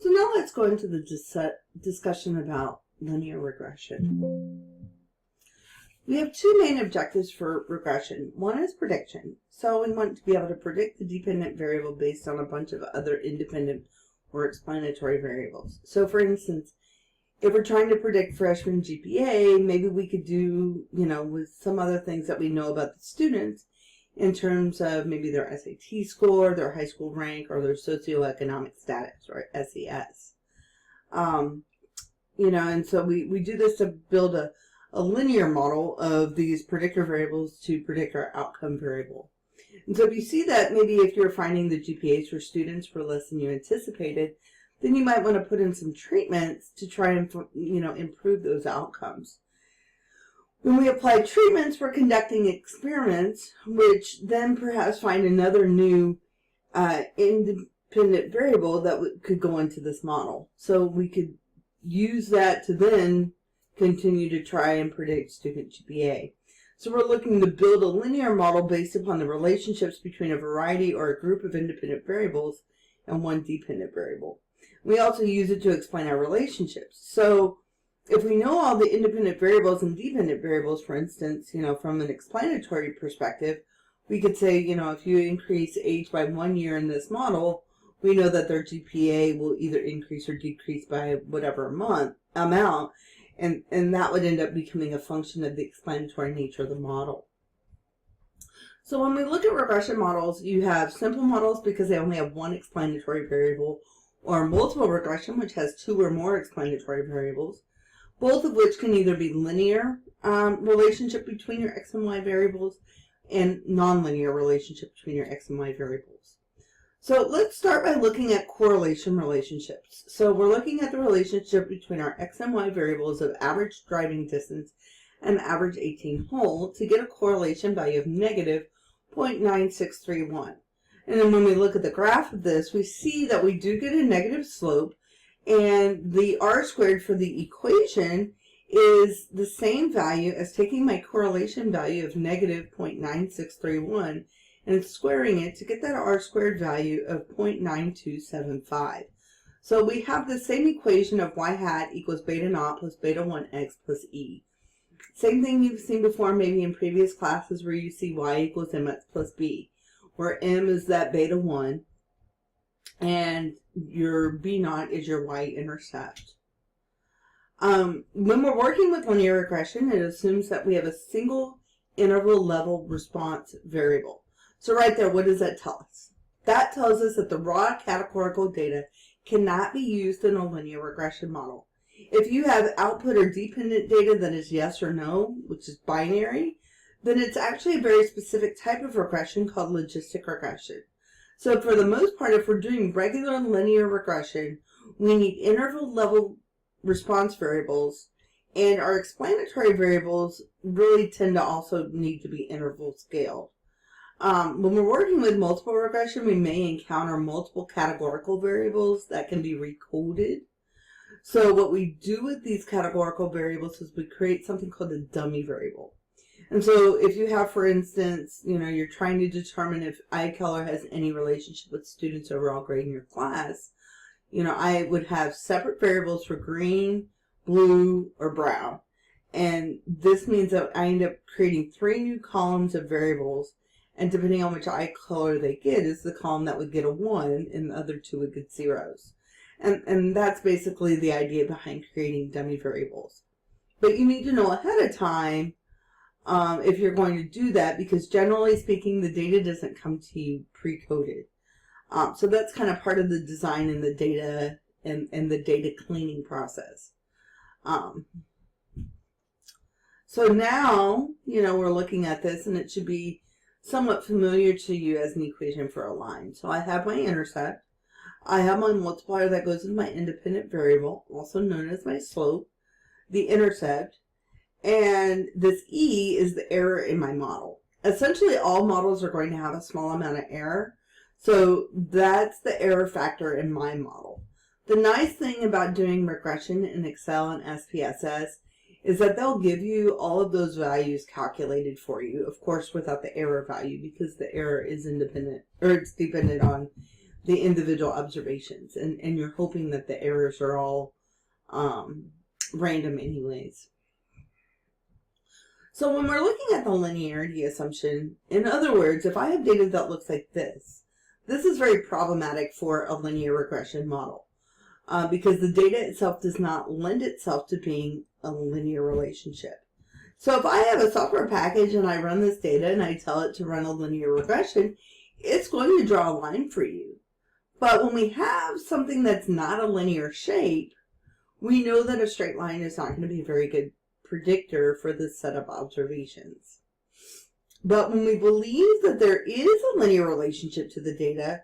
So now let's go into the discussion about linear regression. We have two main objectives for regression. One is prediction. So we want to be able to predict the dependent variable based on a bunch of other independent or explanatory variables. So for instance, if we're trying to predict freshman GPA, maybe we could do, with some other things that we know about the students in terms of maybe their SAT score, their high school rank, or their socioeconomic status, or SES. And so we do this to build a linear model of these predictor variables to predict our outcome variable. And so if you see that maybe if you're finding the GPAs for students were less than you anticipated, then you might want to put in some treatments to try and, improve those outcomes. When we apply treatments, we're conducting experiments, which then perhaps find another new independent variable that could go into this model. So we could use that to then continue to try and predict student GPA. So we're looking to build a linear model based upon the relationships between a variety or a group of independent variables and one dependent variable. We also use it to explain our relationships. So if we know all the independent variables and dependent variables, for instance, from an explanatory perspective, we could say, if you increase age by 1 year in this model, we know that their GPA will either increase or decrease by whatever amount, and that would end up becoming a function of the explanatory nature of the model. So when we look at regression models, you have simple models because they only have one explanatory variable, or multiple regression, which has two or more explanatory variables, both of which can either be linear relationship between your x and y variables and nonlinear relationship between your x and y variables. So let's start by looking at correlation relationships. So we're looking at the relationship between our x and y variables of average driving distance and average 18 hole to get a correlation value of negative 0.9631. And then when we look at the graph of this, we see that we do get a negative slope, and the r squared for the equation is the same value as taking my correlation value of negative 0.9631 and squaring it to get that r squared value of 0.9275. So we have the same equation of y hat equals beta naught plus beta 1x plus e. Same thing you've seen before maybe in previous classes where you see y equals mx plus b, where m is that beta 1 and your b naught is your y-intercept. When we're working with linear regression, it assumes that we have a single interval level response variable. So right there, what does that tell us? That tells us that the raw categorical data cannot be used in a linear regression model. If you have output or dependent data that is yes or no, which is binary, then it's actually a very specific type of regression called logistic regression. So for the most part, if we're doing regular linear regression, we need interval level response variables, and our explanatory variables really tend to also need to be interval scaled. When we're working with multiple regression, we may encounter multiple categorical variables that can be recoded. So what we do with these categorical variables is we create something called a dummy variable. And so if you have, for instance, you're trying to determine if eye color has any relationship with students' overall grade in your class, I would have separate variables for green, blue, or brown. And this means that I end up creating 3 new columns of variables, and depending on which eye color they get is the column that would get a 1 and the other 2 would get zeros. And that's basically the idea behind creating dummy variables. But you need to know ahead of time if you're going to do that, because generally speaking, the data doesn't come to you pre-coded. So that's kind of part of the design and the data and the data cleaning process. So now, we're looking at this, and it should be somewhat familiar to you as an equation for a line. So I have my intercept. I have my multiplier that goes into my independent variable, also known as my slope, the intercept, and this E is the error in my model. Essentially, all models are going to have a small amount of error, so that's the error factor in my model. The nice thing about doing regression in Excel and SPSS is that they'll give you all of those values calculated for you, of course without the error value, because the error is independent, or it's dependent on the individual observations, and you're hoping that the errors are all random anyways. So when we're looking at the linearity assumption, in other words, if I have data that looks like this is very problematic for a linear regression model because the data itself does not lend itself to being a linear relationship. So if I have a software package and I run this data and I tell it to run a linear regression, it's going to draw a line for you. But when we have something that's not a linear shape, we know that a straight line is not going to be a very good predictor for this set of observations. But when we believe that there is a linear relationship to the data,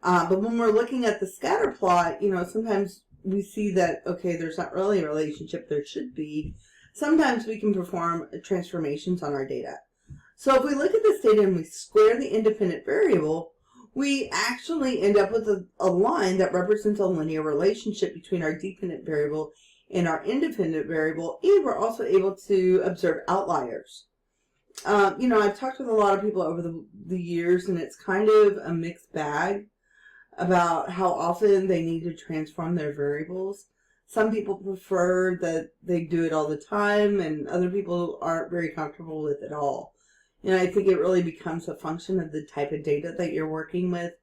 but when we're looking at the scatter plot, sometimes we see that, okay, there's not really a relationship, there should be. Sometimes we can perform transformations on our data. So if we look at this data and we square the independent variable, we actually end up with a line that represents a linear relationship between our dependent variable and our independent variable, and we're also able to observe outliers. I've talked with a lot of people over the years, and it's kind of a mixed bag about how often they need to transform their variables. Some people prefer that they do it all the time, and other people aren't very comfortable with it all. I think it really becomes a function of the type of data that you're working with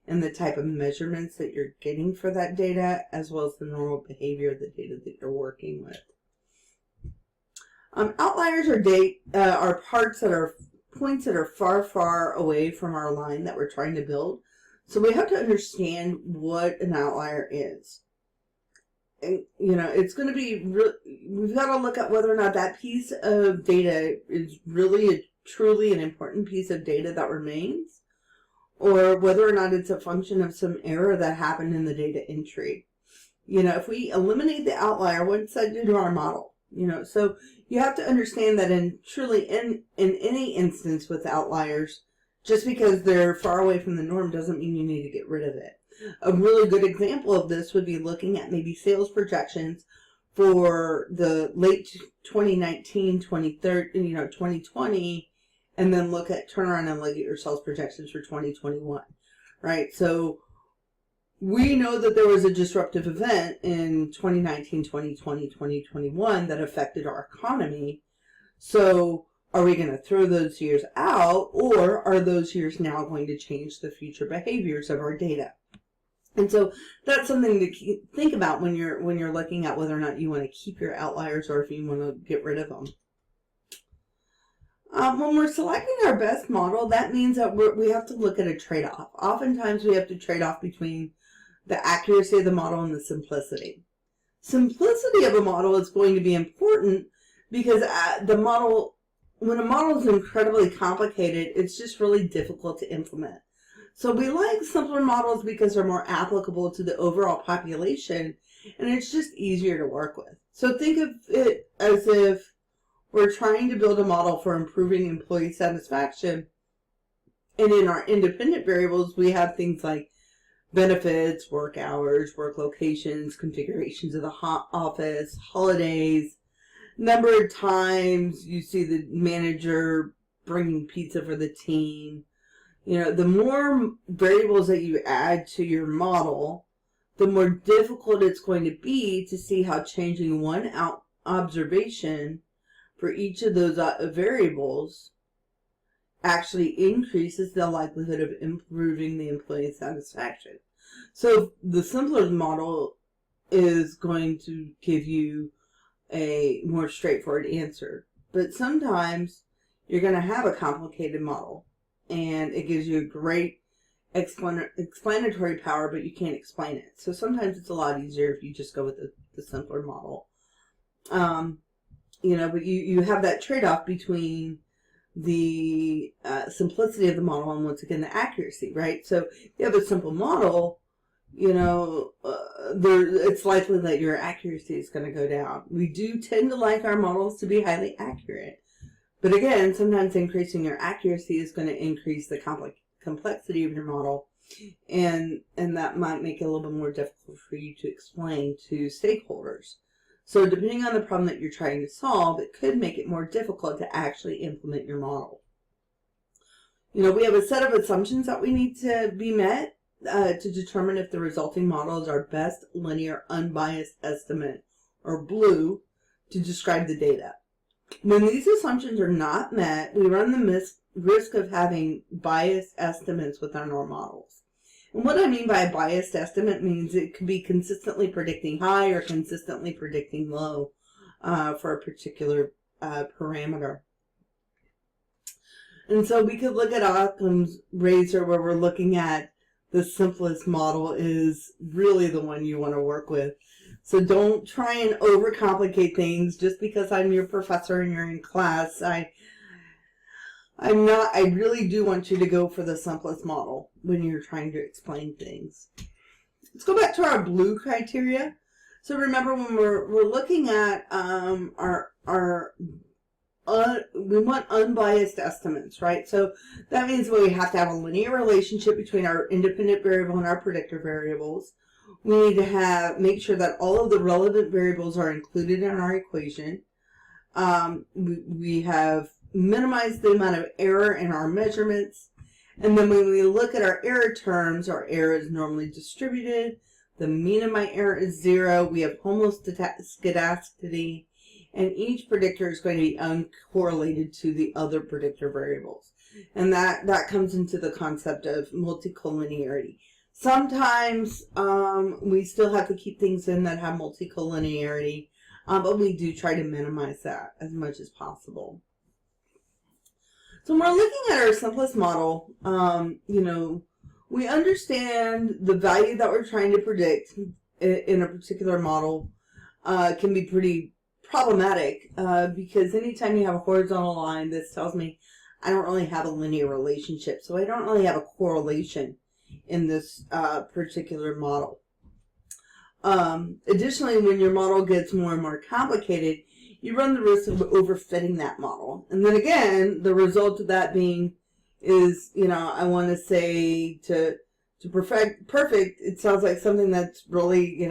and the type of measurements that you're getting for that data, as well as the normal behavior of the data that you're working with. Outliers are points that are far, far away from our line that we're trying to build. So we have to understand what an outlier is. And, it's going to be we've got to look at whether or not that piece of data is really truly an important piece of data that remains, or whether or not it's a function of some error that happened in the data entry. If we eliminate the outlier, what's that do to our model? So you have to understand that in any instance with outliers, just because they're far away from the norm doesn't mean you need to get rid of it. A really good example of this would be looking at maybe sales projections for the late 2019, 2020, and then turn around and look at your sales projections for 2021, right? So we know that there was a disruptive event in 2019, 2020, 2021 that affected our economy. So are we going to throw those years out, or are those years now going to change the future behaviors of our data? And so that's something to think about when you're looking at whether or not you want to keep your outliers or if you want to get rid of them. When we're selecting our best model, that means that we have to look at a trade-off. Oftentimes we have to trade off between the accuracy of the model and the simplicity. Simplicity of a model is going to be important because when a model is incredibly complicated, it's just really difficult to implement. So we like simpler models because they're more applicable to the overall population, and it's just easier to work with. So think of it as if we're trying to build a model for improving employee satisfaction, and in our independent variables, we have things like benefits, work hours, work locations, configurations of the office, holidays, number of times you see the manager bringing pizza for the team. The more variables that you add to your model, the more difficult it's going to be to see how changing one observation for each of those variables actually increases the likelihood of improving the employee satisfaction. So the simpler model is going to give you a more straightforward answer. But sometimes you're going to have a complicated model, and it gives you a great explanatory power, but you can't explain it. So sometimes it's a lot easier if you just go with the simpler model. But you have that trade-off between the simplicity of the model and, once again, the accuracy, right? So if you have a simple model, it's likely that your accuracy is going to go down. We do tend to like our models to be highly accurate. But again, sometimes increasing your accuracy is going to increase the complexity of your model, and that might make it a little bit more difficult for you to explain to stakeholders. So depending on the problem that you're trying to solve, it could make it more difficult to actually implement your model. We have a set of assumptions that we need to be met, to determine if the resulting model is our best linear unbiased estimate, or blue, to describe the data. When these assumptions are not met, we run the risk of having biased estimates within our models. And what I mean by a biased estimate means it could be consistently predicting high or consistently predicting low for a particular parameter. And so we could look at Occam's razor, where we're looking at the simplest model is really the one you want to work with. So don't try and overcomplicate things just because I'm your professor and you're in class. I really do want you to go for the simplest model when you're trying to explain things. Let's go back to our blue criteria. So remember, when we're looking at we want unbiased estimates, right? So that means we have to have a linear relationship between our independent variable and our predictor variables. We need to make sure that all of the relevant variables are included in our equation. We have minimized the amount of error in our measurements. And then when we look at our error terms, our error is normally distributed. The mean of my error is 0. We have homoscedasticity. And each predictor is going to be uncorrelated to the other predictor variables. And that comes into the concept of multicollinearity. Sometimes we still have to keep things in that have multicollinearity, but we do try to minimize that as much as possible. So when we're looking at our simplest model, we understand the value that we're trying to predict in a particular model can be pretty problematic because anytime you have a horizontal line, this tells me I don't really have a linear relationship, so I don't really have a correlation in this particular model. Additionally, when your model gets more and more complicated, you run the risk of overfitting that model. And then again, the result of that being is, I want to say to perfect, it sounds like something that's really,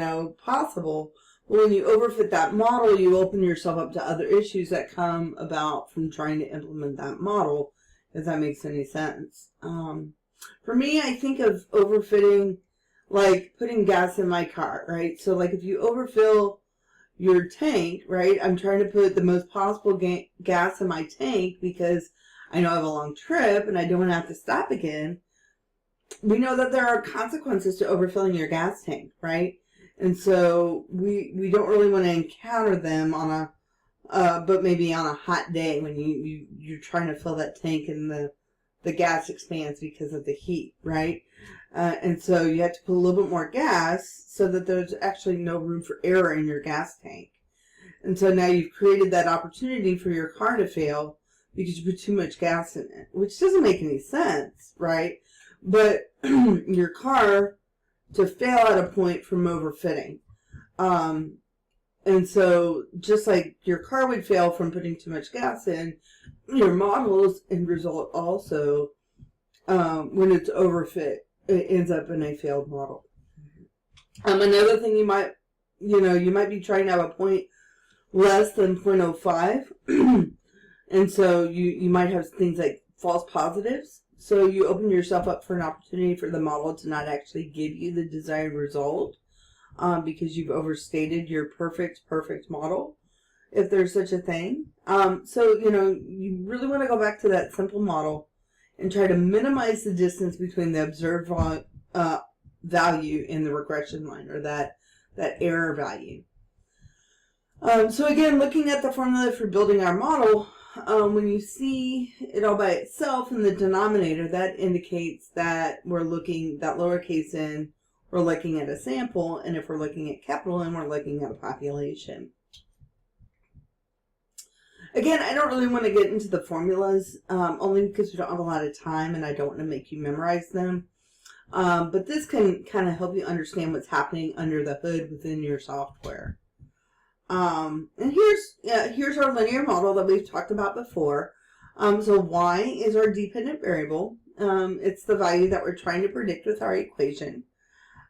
possible. Well, when you overfit that model, you open yourself up to other issues that come about from trying to implement that model, if that makes any sense. For me, I think of overfitting like putting gas in my car, right? So like if you overfill your tank, right, I'm trying to put the most possible gas in my tank because I know I have a long trip and I don't want to have to stop again. We know that there are consequences to overfilling your gas tank, right? And so we don't really want to encounter them on but maybe on a hot day when you're trying to fill that tank and the gas expands because of the heat, right? And so you have to put a little bit more gas so that there's actually no room for error in your gas tank. And so now you've created that opportunity for your car to fail because you put too much gas in it, which doesn't make any sense, right? But your car to fail at a point from overfitting. And so just like your car would fail from putting too much gas in, your models end result also, when it's overfit, it ends up in a failed model. Another thing you might be trying to have a point less than 0.05. And so you might have things like false positives. So you open yourself up for an opportunity for the model to not actually give you the desired result because you've overstated your perfect model, if there's such a thing. So, you really want to go back to that simple model and try to minimize the distance between the observed value in the regression line, or that error value. So again, looking at the formula for building our model, when you see it all by itself in the denominator, that indicates that we're looking, that lowercase n, we're looking at a sample, and if we're looking at capital N, we're looking at a population. Again, I don't really want to get into the formulas, only because we don't have a lot of time and I don't want to make you memorize them. But this can kind of help you understand what's happening under the hood within your software. And here's our linear model that we've talked about before. So y is our dependent variable. It's the value that we're trying to predict with our equation.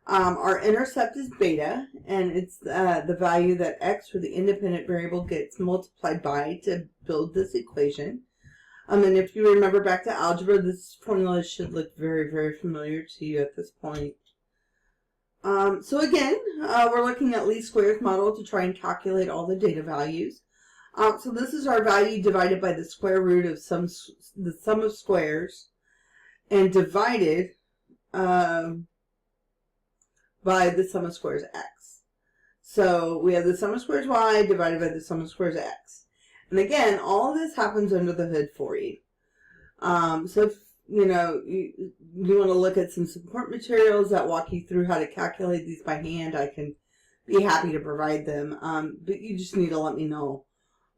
Our intercept is beta, and it's the value that x, or the independent variable, gets multiplied by to build this equation. And if you remember back to algebra, this formula should look very, very familiar to you at this point. So again, we're looking at least squares model to try and calculate all the data values. So this is our value divided by the square root of the sum of squares, and divided by the sum of squares x. So we have the sum of squares y divided by the sum of squares x. And again, all of this happens under the hood for you. So if you want to look at some support materials that walk you through how to calculate these by hand, I can be happy to provide them. But you just need to let me know.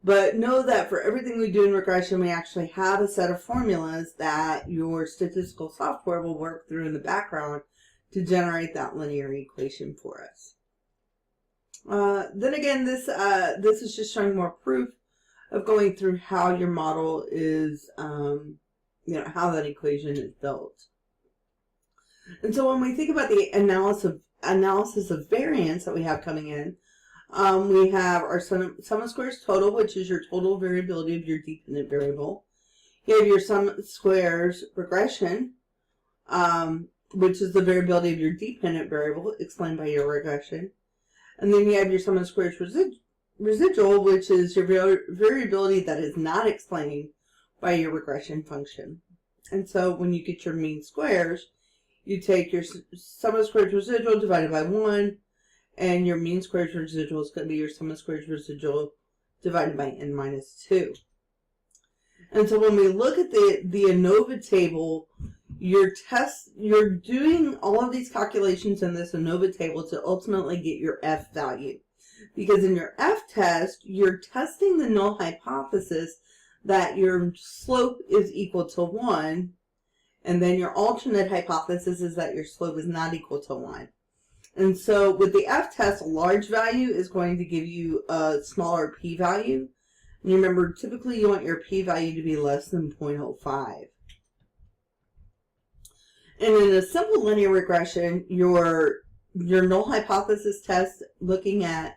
But know that for everything we do in regression, we actually have a set of formulas that your statistical software will work through in the background to generate that linear equation for us. Then again, this is just showing more proof of going through how your model is, how that equation is built. And so when we think about the analysis of variance that we have coming in, we have our sum of squares total, which is your total variability of your dependent variable. You have your sum of squares regression, which is the variability of your dependent variable explained by your regression. And then you have your sum of squares residual, which is your variability that is not explained by your regression function. And so when you get your mean squares, you take your sum of squares residual divided by 1, and your mean squares residual is going to be your sum of squares residual divided by n minus 2. And so when we look at the ANOVA table, you're doing all of these calculations in this ANOVA table to ultimately get your F value. Because in your F test, you're testing the null hypothesis that your slope is equal to 1, and then your alternate hypothesis is that your slope is not equal to 1. And so with the F test, a large value is going to give you a smaller p-value. And remember, typically you want your p-value to be less than 0.05. And in a simple linear regression, your null hypothesis test, looking at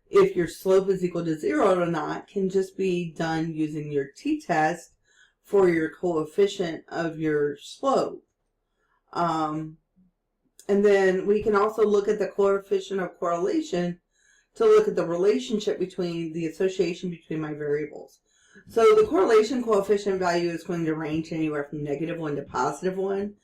if your slope is equal to 0 or not, can just be done using your t-test for your coefficient of your slope. And then we can also look at the coefficient of correlation to look at the relationship between the association between my variables. So the correlation coefficient value is going to range anywhere from -1 to +1.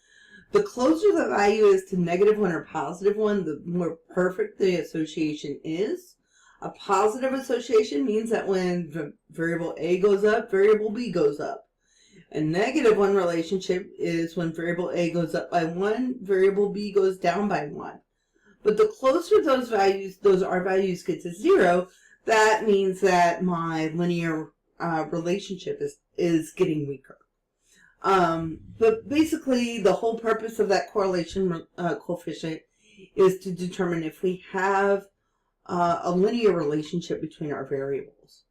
The closer the value is to -1 or +1, the more perfect the association is. A positive association means that when variable A goes up, variable B goes up. A -1 relationship is when variable A goes up by 1, variable B goes down by 1. But the closer those R values get to 0, that means that my linear relationship is getting weaker. But basically, the whole purpose of that correlation coefficient is to determine if we have a linear relationship between our variables.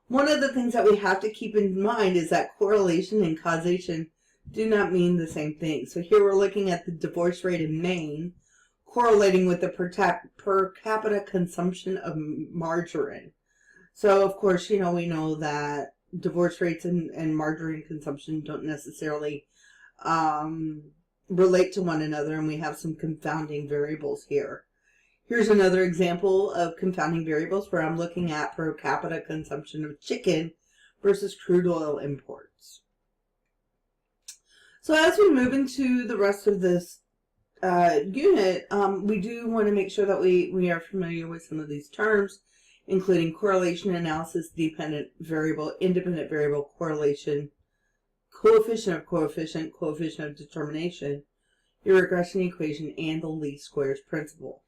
One of the things that we have to keep in mind is that correlation and causation do not mean the same thing. So here we're looking at the divorce rate in Maine correlating with the per capita consumption of margarine. So of course, we know that divorce rates and margarine consumption don't necessarily relate to one another, and we have some confounding variables here. Here's another example of confounding variables where I'm looking at per capita consumption of chicken versus crude oil imports. So as we move into the rest of this unit, we do want to make sure that we are familiar with some of these terms, including correlation analysis, dependent variable, independent variable, correlation, coefficient of coefficient, coefficient of determination, your regression equation, and the least squares principle.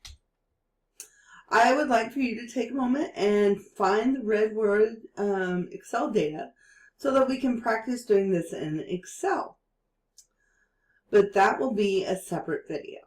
I would like for you to take a moment and find the red word Excel data so that we can practice doing this in Excel. But that will be a separate video.